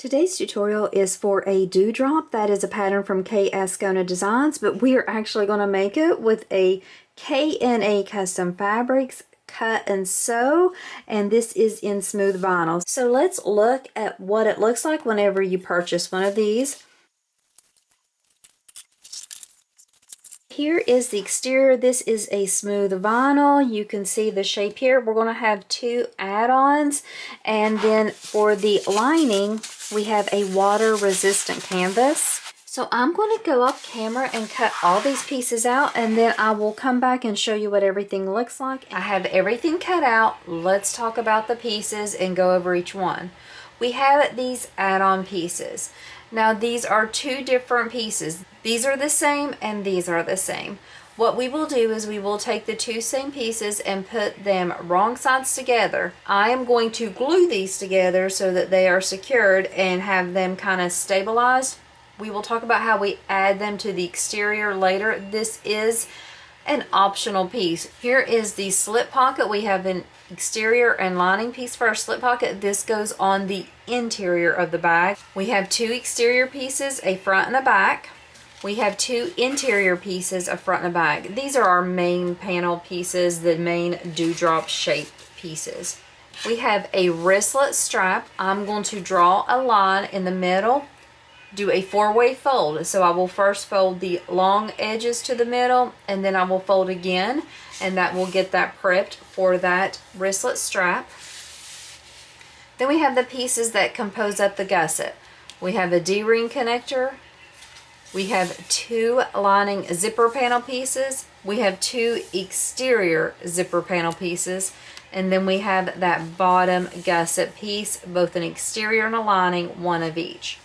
Today's tutorial is for a dewdrop. That is a pattern from K.Azcona Designs, but we are actually going to make it with a K.A. Custom Fabrics cut and sew, and this is in smooth vinyl. So let's look at what it looks like whenever you purchase one of these. Here is the exterior. This is a smooth vinyl. You can see the shape here. We're going to have two add-ons, and then for the lining we have a water resistant canvas. So I'm going to go off camera and cut all these pieces out, and then I will come back and show you what everything looks like. I have everything cut out. Let's talk about the pieces and go over each one. We have these add-on pieces. Now these are two different pieces. These are the same and these are the same. What we will do is we will take the two same pieces and put them wrong sides together. I am going to glue these together so that they are secured and have them kind of stabilized. We will talk about how we add them to the exterior later. This is an optional piece. Here is the slip pocket. We have an exterior and lining piece for our slip pocket. This goes on the interior of the bag. We have two exterior pieces, a front and a back. We have two interior pieces, a front and a back. These are our main panel pieces, the main dewdrop shaped pieces. We have a wristlet strap. I'm going to draw a line in the middle, do a four-way fold. So I will first fold the long edges to the middle, and then I will fold again, and that will get that prepped for that wristlet strap. Then we have the pieces that compose up the gusset. We have a D-ring connector. We have two lining zipper panel pieces. We have two exterior zipper panel pieces. And then we have that bottom gusset piece, both an exterior and a lining, one of each.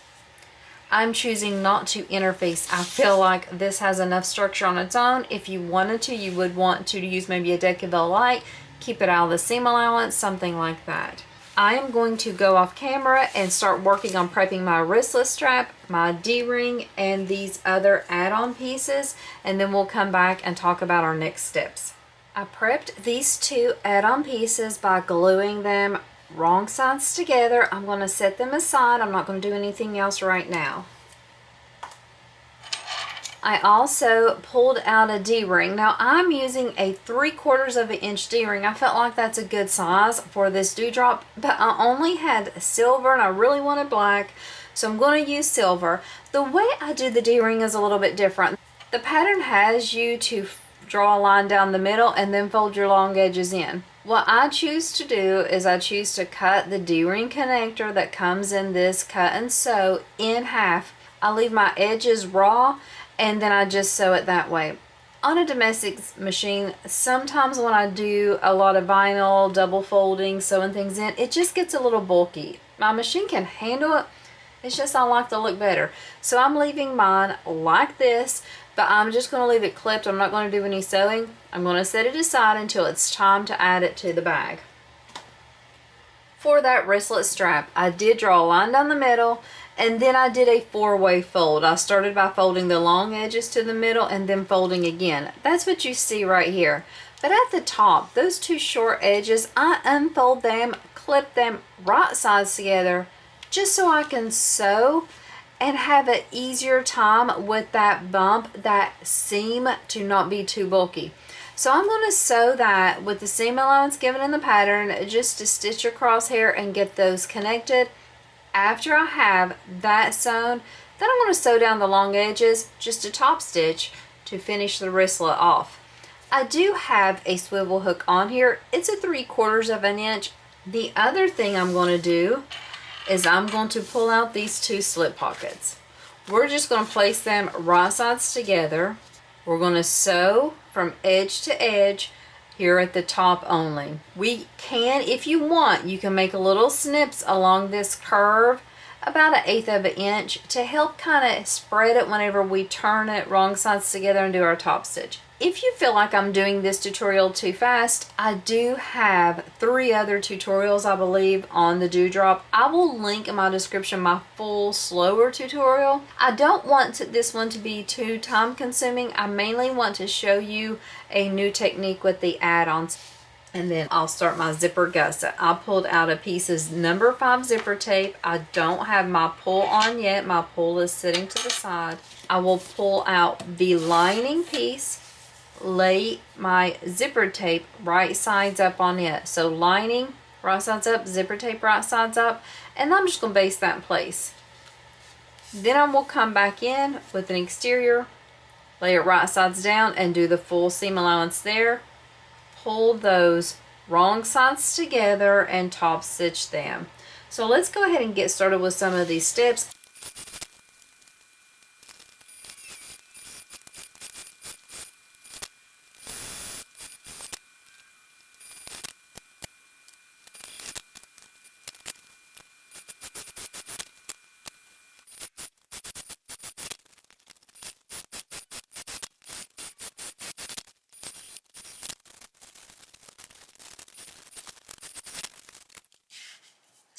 I'm choosing not to interface. I feel like this has enough structure on its own. If you wanted to, you would want to use maybe a Decaville light, keep it out of the seam allowance, something like that. I am going to go off camera and start working on prepping my wristlet strap, my D-ring, and these other add-on pieces, and then we'll come back and talk about our next steps. I prepped these two add-on pieces by gluing them wrong sides together. I'm going to set them aside. I'm not going to do anything else right now. I also pulled out a D-ring. Now I'm using a 3/4 of an inch D-ring. I felt like that's a good size for this dewdrop, but I only had silver and I really wanted black, so I'm going to use silver. The way I do the D-ring is a little bit different. The pattern has you to draw a line down the middle and then fold your long edges in. What I choose to do is I choose to cut the D-ring connector that comes in this cut and sew in half. I leave my edges raw, and then I just sew it that way. On a domestic machine, sometimes when I do a lot of vinyl, double folding, sewing things in, it just gets a little bulky. My machine can handle it, it's just I like to look better. So I'm leaving mine like this, but I'm just going to leave it clipped. I'm not going to do any sewing. I'm going to set it aside until it's time to add it to the bag. For that wristlet strap, I did draw a line down the middle, and then I did a four-way fold. I started by folding the long edges to the middle and then folding again. That's what you see right here. But at the top, those two short edges, I unfold them, clip them right sides together, just so I can sew and have an easier time with that bump, that seam, to not be too bulky. So I'm going to sew that with the seam allowance given in the pattern, just to stitch across here and get those connected. After I have that sewn, then I'm going to sew down the long edges, just a top stitch, to finish the wristlet off. I do have a swivel hook on here. It's a 3/4 of an inch. The other thing I'm going to do is I'm going to pull out these two slip pockets. We're just going to place them right sides together. We're going to sew from edge to edge here at the top only. We can, if you want, you can make little snips along this curve, about 1/8 of an inch, to help kind of spread it whenever we turn it wrong sides together and do our top stitch. If you feel like I'm doing this tutorial too fast, I do have 3 other tutorials, I believe, on the dewdrop. I will link in my description my full slower tutorial. I don't want this one to be too time consuming. I mainly want to show you a new technique with the add-ons. And then I'll start my zipper gusset. I pulled out a piece of number 5 zipper tape. I don't have my pull on yet. My pull is sitting to the side. I will pull out the lining piece, lay my zipper tape right sides up on it. So lining, right sides up, zipper tape, right sides up, and I'm just going to baste that in place. Then I will come back in with an exterior, lay it right sides down, and do the full seam allowance there. Pull those wrong sides together and top stitch them. So let's go ahead and get started with some of these steps.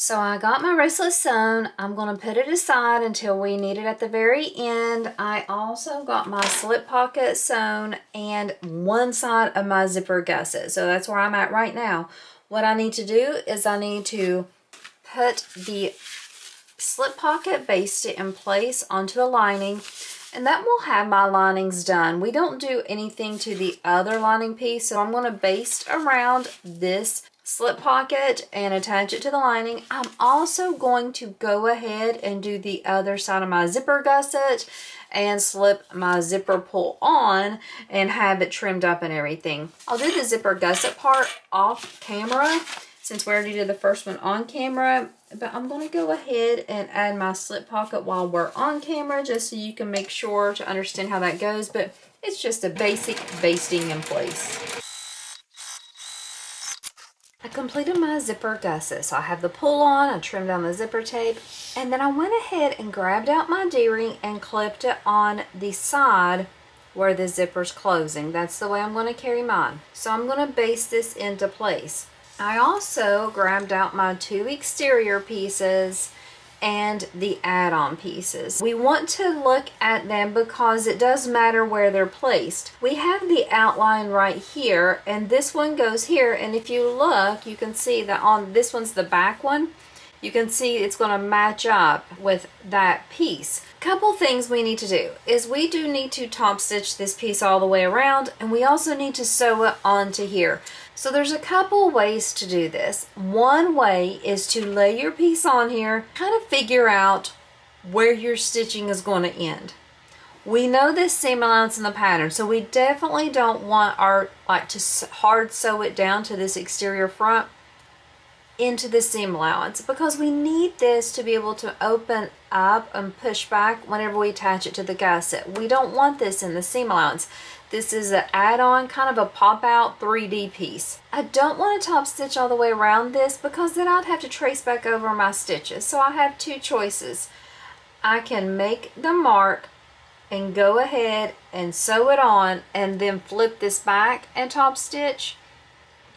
So I got my wristless sewn. I'm going to put it aside until we need it at the very end. I also got my slip pocket sewn and one side of my zipper gusset. So that's where I'm at right now. What I need to do is I need to put the slip pocket, baste it in place onto the lining, and that will have my linings done. We don't do anything to the other lining piece, so I'm going to baste around this slip pocket and attach it to the lining. I'm also going to go ahead and do the other side of my zipper gusset and slip my zipper pull on and have it trimmed up and everything. I'll do the zipper gusset part off camera since we already did the first one on camera, but I'm going to go ahead and add my slip pocket while we're on camera just so you can make sure to understand how that goes, but it's just a basic basting in place. I completed my zipper gusset, so I have the pull on, I trimmed down the zipper tape, and then I went ahead and grabbed out my D-ring and clipped it on the side where the zipper's closing. That's the way I'm going to carry mine. So I'm going to baste this into place. I also grabbed out my 2 exterior pieces and the add-on pieces. We want to look at them because it does matter where they're placed. We have the outline right here, and this one goes here, and if you look, you can see that on this one's the back one. You can see it's going to match up with that piece. Couple things we need to do is we do need to top stitch this piece all the way around, and we also need to sew it onto here. So there's a couple ways to do this. One way is to lay your piece on here, kind of figure out where your stitching is going to end. We know this seam allowance in the pattern, so we definitely don't want to hard sew it down to this exterior front into the seam allowance, because we need this to be able to open up and push back whenever we attach it to the gusset. We don't want this in the seam allowance. This is an add-on, kind of a pop-out 3D piece. I don't want to top stitch all the way around this because then I'd have to trace back over my stitches. So I have two choices. I can make the mark and go ahead and sew it on and then flip this back and top stitch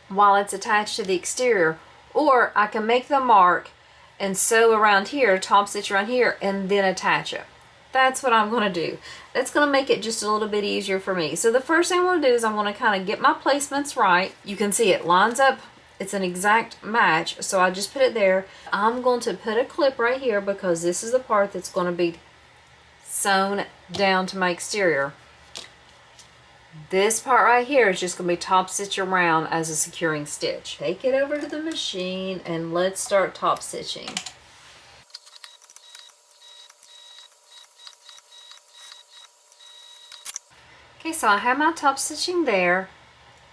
while it's attached to the exterior. Or I can make the mark and sew around here, top stitch around here, and then attach it. That's what I'm going to do. That's going to make it just a little bit easier for me. So the first thing I'm going to do is I'm going to kind of get my placements right. You can see it lines up. It's an exact match. So I just put it there. I'm going to put a clip right here because this is the part that's going to be sewn down to my exterior. This part right here is just going to be top stitch around as a securing stitch. Take it over to the machine and let's start top stitching. Okay, so I have my top stitching there.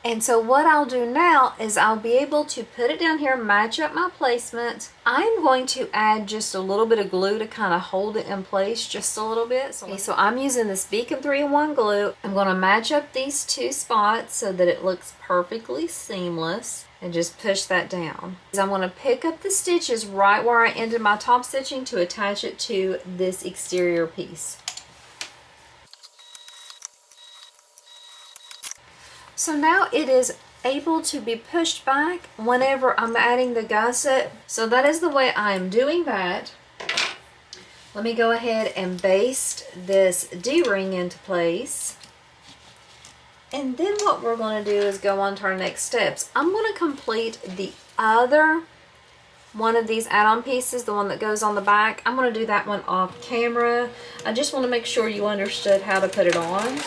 And so what I'll do now is I'll be able to put it down here, match up my placement. I'm going to add just a little bit of glue to kind of hold it in place just a little bit. Okay, so I'm using this Beacon 3-in-1 glue. I'm going to match up these two spots so that it looks perfectly seamless and just push that down. I'm going to pick up the stitches right where I ended my top stitching to attach it to this exterior piece. So now it is able to be pushed back whenever I'm adding the gusset. So that is the way I am doing that. Let me go ahead and baste this D-ring into place. And then what we're going to do is go on to our next steps. I'm going to complete the other one of these add-on pieces, the one that goes on the back. I'm going to do that one off camera. I just want to make sure you understood how to put it on.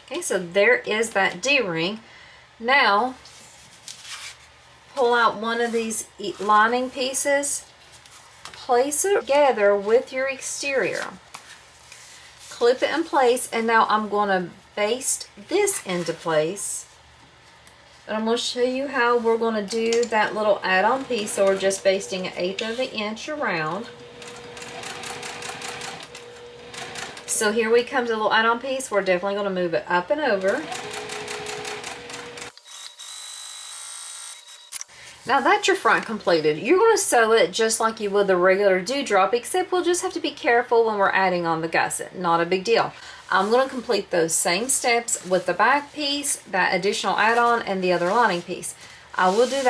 Okay, so there is that D-ring. Now, pull out one of these lining pieces, place it together with your exterior. Clip it in place, and now I'm going to baste this into place. And I'm going to show you how we're going to do that little add-on piece. So we're just basting 1/8 of an inch around. So here we come to the little add-on piece. We're definitely going to move it up and over. Now that's your front completed. You're going to sew it just like you would the regular dewdrop, except we'll just have to be careful when we're adding on the gusset. Not a big deal. I'm going to complete those same steps with the back piece, that additional add-on, and the other lining piece. I will do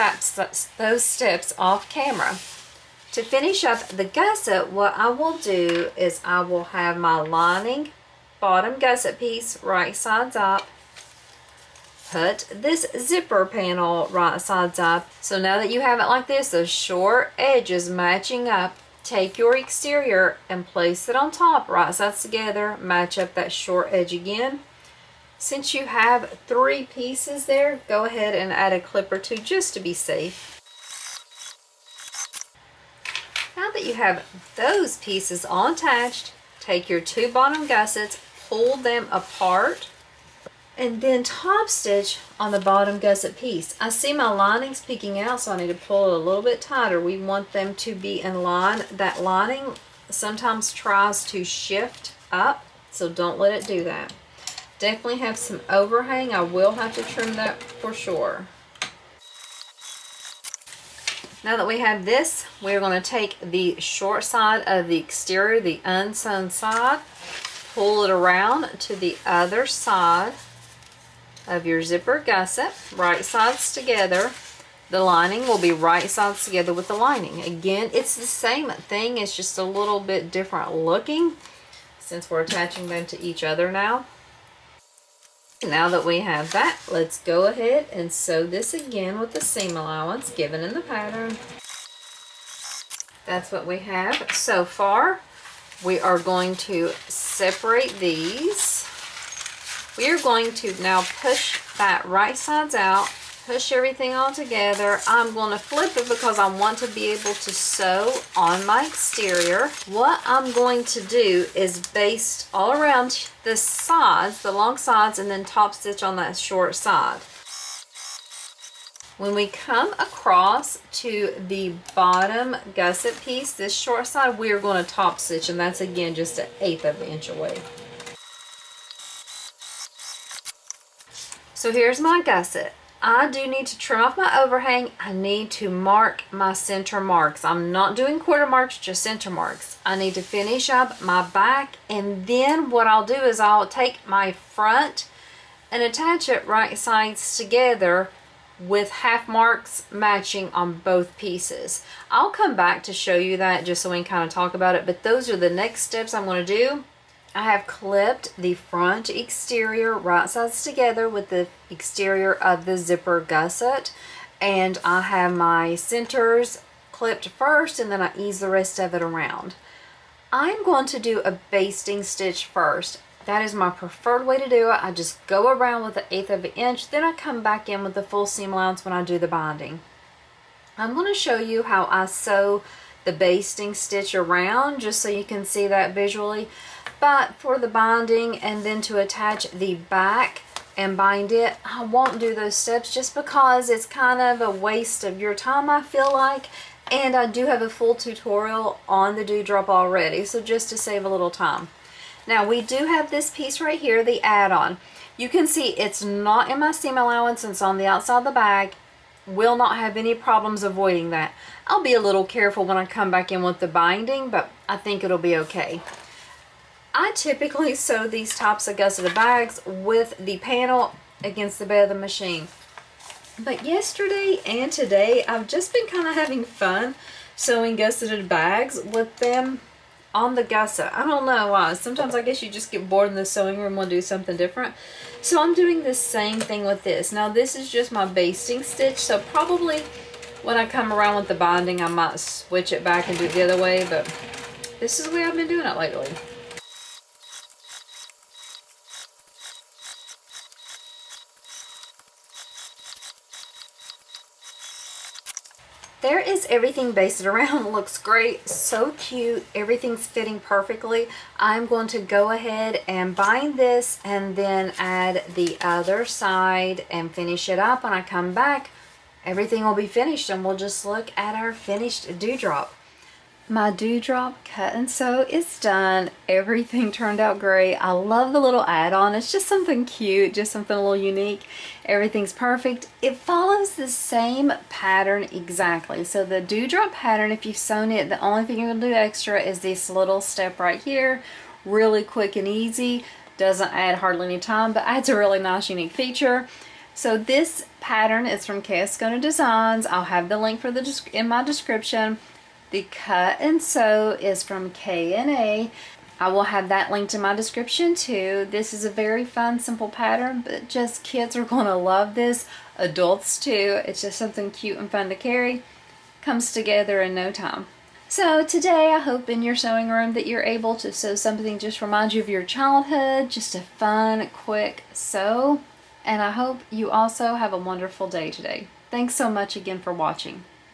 those steps off camera. To finish up the gusset, what I will do is I will have my lining bottom gusset piece right sides up. Put this zipper panel right sides up. So now that you have it like this, those short edges matching up, take your exterior and place it on top, right sides together, match up that short edge again. Since you have 3 pieces there, go ahead and add a clip or 2 just to be safe. Now that you have those pieces all attached, take your 2 bottom gussets, pull them apart, and then top stitch on the bottom gusset piece. I see my linings peeking out, so I need to pull it a little bit tighter. We want them to be in line. That lining sometimes tries to shift up, so don't let it do that. Definitely have some overhang. I will have to trim that for sure. Now that we have this, we're going to take the short side of the exterior, the unsewn side, pull it around to the other side of your zipper gusset, right sides together. The lining will be right sides together with the lining. Again, it's the same thing, it's just a little bit different looking since we're attaching them to each other now. Now that we have that, let's go ahead and sew this again with the seam allowance given in the pattern. That's what we have so far. We are going to separate these. We are going to now push that right sides out, push everything all together. I'm going to flip it because I want to be able to sew on my exterior. What I'm going to do is baste all around the sides, the long sides, and then top stitch on that short side. When we come across to the bottom gusset piece, this short side, we are going to top stitch, and that's again just 1/8 of an inch away. So here's my gusset. I do need to trim off my overhang. I need to mark my center marks. I'm not doing quarter marks, just center marks. I need to finish up my back, and then what I'll do is I'll take my front and attach it right sides together with half marks matching on both pieces. I'll come back to show you that just so we can kind of talk about it, but those are the next steps I'm going to do. I have clipped the front exterior right sides together with the exterior of the zipper gusset, and I have my centers clipped first, and then I ease the rest of it around. I'm going to do a basting stitch first. That is my preferred way to do it. I just go around with 1/8 of an inch, then I come back in with the full seam allowance when I do the binding. I'm going to show you how I sew the basting stitch around just so you can see that visually. But for the binding and then to attach the back and bind it, I won't do those steps just because it's kind of a waste of your time, I feel like. And I do have a full tutorial on the dewdrop already, so just to save a little time. Now we do have this piece right here, the add-on. You can see it's not in my seam allowance, it's on the outside of the bag. Will not have any problems avoiding that. I'll be a little careful when I come back in with the binding, but I think it'll be okay. I typically sew these tops of gusseted bags with the panel against the bed of the machine. But yesterday and today, I've just been kind of having fun sewing gusseted bags with them on the Gusset. I don't know why. Sometimes I guess you just get bored in the sewing room and want to do something different. So I'm doing the same thing with this. Now this is just my basting stitch, so probably when I come around with the binding I might switch it back and do it the other way, but this is the way I've been doing it lately. There is everything basted around. Looks great, so cute, everything's fitting perfectly. I'm going to go ahead and bind this and then add the other side and finish it up. When I come back, everything will be finished and we'll just look at our finished dewdrop. My dewdrop cut and sew is done. Everything turned out great. I love the little add-on. It's just something cute, just something a little unique. Everything's perfect. It follows the same pattern exactly. So the dewdrop pattern, if you've sewn it, the only thing you're gonna do extra is this little step right here. Really quick and easy. Doesn't add hardly any time, but adds a really nice unique feature. So this pattern is from K.Azcona Designs. I'll have the link for in my description. The cut and sew is from K&A. I will have that linked in my description too. This is a very fun, simple pattern, but just kids are going to love this. Adults too. It's just something cute and fun to carry. Comes together in no time. So today I hope in your sewing room that you're able to sew something just remind you of your childhood. Just a fun, quick sew. And I hope you also have a wonderful day today. Thanks so much again for watching.